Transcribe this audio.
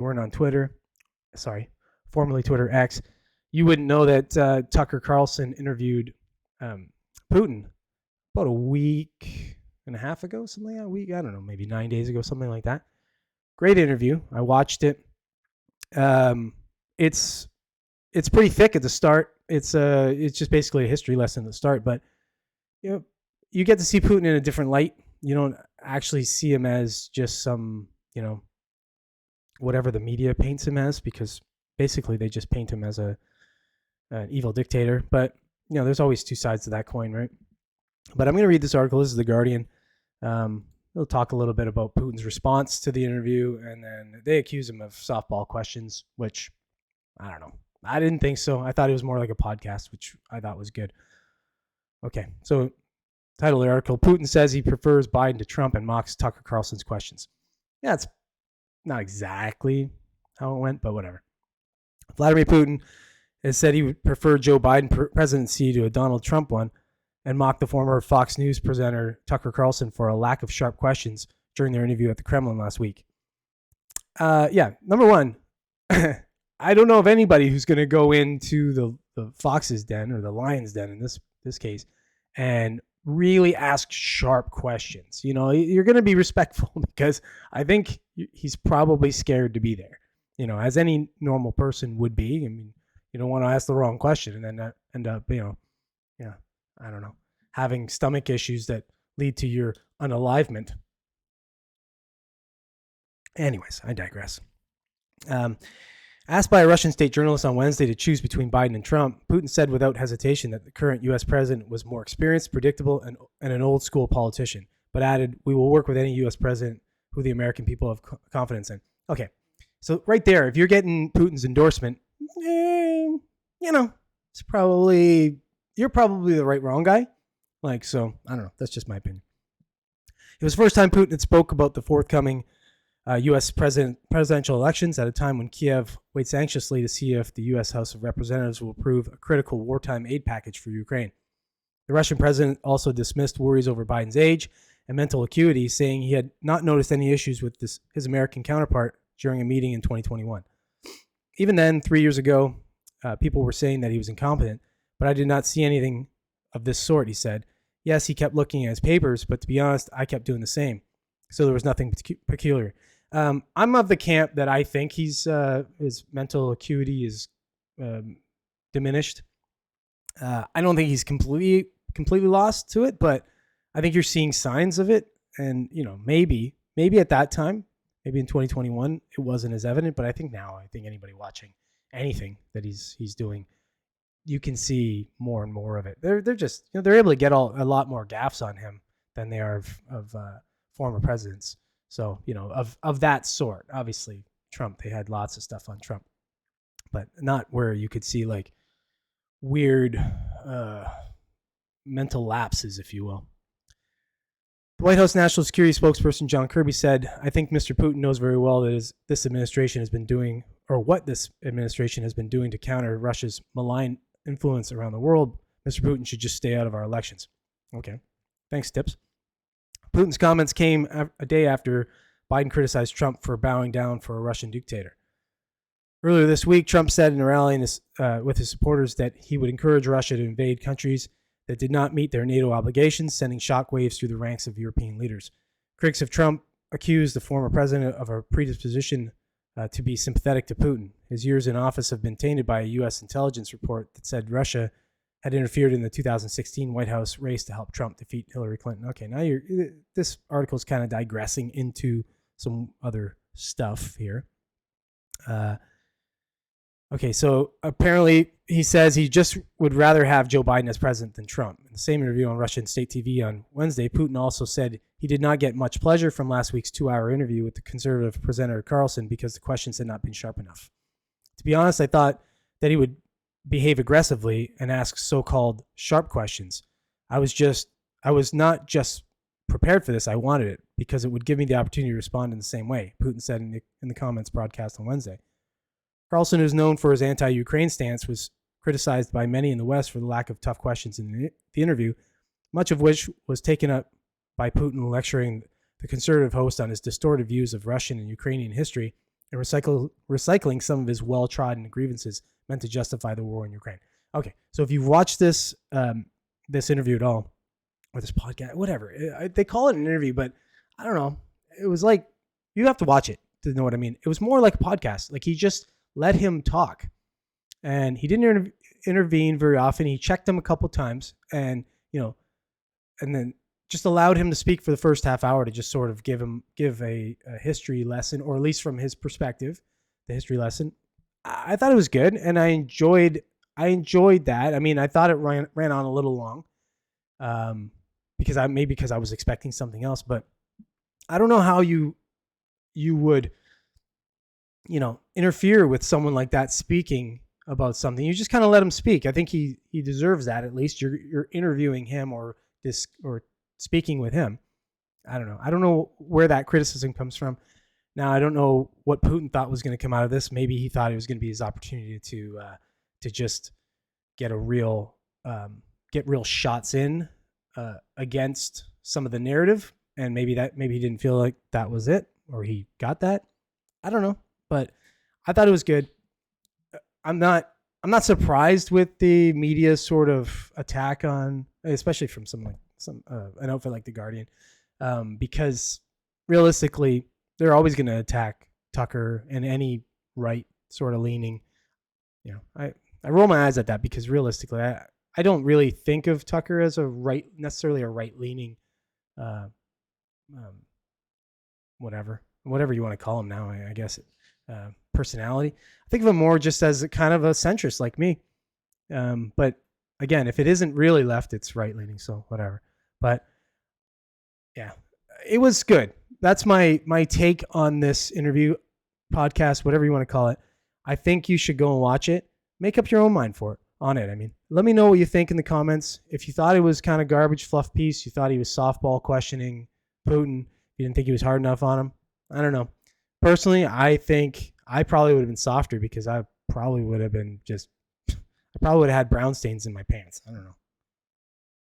weren't on Twitter, formerly Twitter X, you wouldn't know that Tucker Carlson interviewed Putin about a week and a half ago, something like that. Week, I don't know, maybe 9 days ago, something like that. Great interview. I watched it. It's pretty thick at the start. It's just basically a history lesson at the start, but you get to see Putin in a different light. You don't actually see him as just some, whatever the media paints him as, because basically they just paint him as an evil dictator. But there's always two sides to that coin, right? But I'm going to read this article. This is The Guardian. We'll talk a little bit about Putin's response to the interview, and then they accuse him of softball questions, which I don't know. I didn't think so. I thought it was more like a podcast, which I thought was good. Okay, so title of the article, Putin says he prefers Biden to Trump and mocks Tucker Carlson's questions. Yeah, it's not exactly how it went, but whatever. Vladimir Putin has said he would prefer Joe Biden presidency to a Donald Trump one, and mocked the former Fox News presenter Tucker Carlson for a lack of sharp questions during their interview at the Kremlin last week. Number one, I don't know of anybody who's going to go into the Fox's den or the Lion's den in this case and really ask sharp questions. You're going to be respectful because I think he's probably scared to be there, as any normal person would be. I mean, you don't want to ask the wrong question and then end up, I don't know, having stomach issues that lead to your unalivement. Anyways, I digress. Asked by a Russian state journalist on Wednesday to choose between Biden and Trump, Putin said without hesitation that the current U.S. president was more experienced, predictable, and an old-school politician, but added, "We will work with any U.S. president who the American people have confidence in." Okay, so right there, if you're getting Putin's endorsement, it's you're probably the wrong guy. So I don't know. That's just my opinion. It was the first time Putin had spoke about the forthcoming U.S. presidential elections at a time when Kiev waits anxiously to see if the U.S. House of Representatives will approve a critical wartime aid package for Ukraine. The Russian president also dismissed worries over Biden's age and mental acuity, saying he had not noticed any issues with his American counterpart during a meeting in 2021. Even then, 3 years ago, people were saying that he was incompetent, but I did not see anything of this sort, he said. Yes, he kept looking at his papers, but to be honest, I kept doing the same. So there was nothing peculiar. I'm of the camp that I think his mental acuity is diminished. I don't think he's completely lost to it, but I think you're seeing signs of it. And, maybe at that time, maybe in 2021, it wasn't as evident, but I think now, anybody watching anything that he's doing, you can see more and more of it. They're just, they're able to get a lot more gaffes on him than they are of former presidents. So, of that sort. Obviously, Trump, they had lots of stuff on Trump, but not where you could see like weird mental lapses, if you will. The White House National Security spokesperson John Kirby said, "I think Mr. Putin knows very well that this administration has been doing, or what this administration has been doing to counter Russia's malign influence around the world. Mr. Putin should just stay out of our elections." Okay. Thanks, Tips. Putin's comments came a day after Biden criticized Trump for bowing down for a Russian dictator. Earlier this week, Trump said in a rally with his supporters that he would encourage Russia to invade countries that did not meet their NATO obligations, sending shockwaves through the ranks of European leaders. Critics of Trump accused the former president of a predisposition to be sympathetic to Putin. His years in office have been tainted by a U.S. intelligence report that said Russia had interfered in the 2016 White House race to help Trump defeat Hillary Clinton. Okay, now this article is kind of digressing into some other stuff here. Okay, so apparently he says he just would rather have Joe Biden as president than Trump. In the same interview on Russian state TV on Wednesday, Putin also said he did not get much pleasure from last week's 2-hour interview with the conservative presenter Carlson because the questions had not been sharp enough. To be honest, I thought that he would behave aggressively and ask so-called sharp questions. I was not just prepared for this, I wanted it because it would give me the opportunity to respond in the same way, Putin said in the comments broadcast on Wednesday. Carlson, who's known for his anti-Ukraine stance, was criticized by many in the West for the lack of tough questions in the interview, much of which was taken up by Putin lecturing the conservative host on his distorted views of Russian and Ukrainian history, and recycling some of his well-trodden grievances meant to justify the war in Ukraine. Okay, so if you've watched this this interview at all, or this podcast, whatever, they call it an interview, but I don't know. It was like, you have to watch it to know what I mean. It was more like a podcast. Like, he just let him talk, and he didn't intervene very often. He checked him a couple times, and and then just allowed him to speak for the first half hour to just sort of give a history lesson, or at least from his perspective, the history lesson. I thought it was good, and I enjoyed that. I mean, I thought it ran on a little long, because I was expecting something else, but I don't know how you would, interfere with someone like that speaking about something. You just kind of let him speak. I think he deserves that. At least you're interviewing him or speaking with him. I don't know. I don't know where that criticism comes from. Now, I don't know what Putin thought was going to come out of this. Maybe he thought it was going to be his opportunity to just get real shots in against some of the narrative, and maybe he didn't feel like that was it, or he got that. I don't know, but I thought it was good. I'm not surprised with the media sort of attack on, especially from an outfit like The Guardian, because realistically, they're always going to attack Tucker and any right sort of leaning. I roll my eyes at that, because realistically, I don't really think of Tucker as necessarily a right leaning, whatever you want to call him now, I guess, personality. I think of him more just as a kind of a centrist like me. But again, if it isn't really left, it's right leaning. So whatever. But yeah, it was good. That's my take on this interview, podcast, whatever you want to call it. I think you should go and watch it. Make up your own mind on it. I mean, let me know what you think in the comments. If you thought it was kind of garbage fluff piece, you thought he was softball questioning Putin, you didn't think he was hard enough on him, I don't know. Personally, I think I probably would have been softer, because I probably would have had brown stains in my pants. I don't know.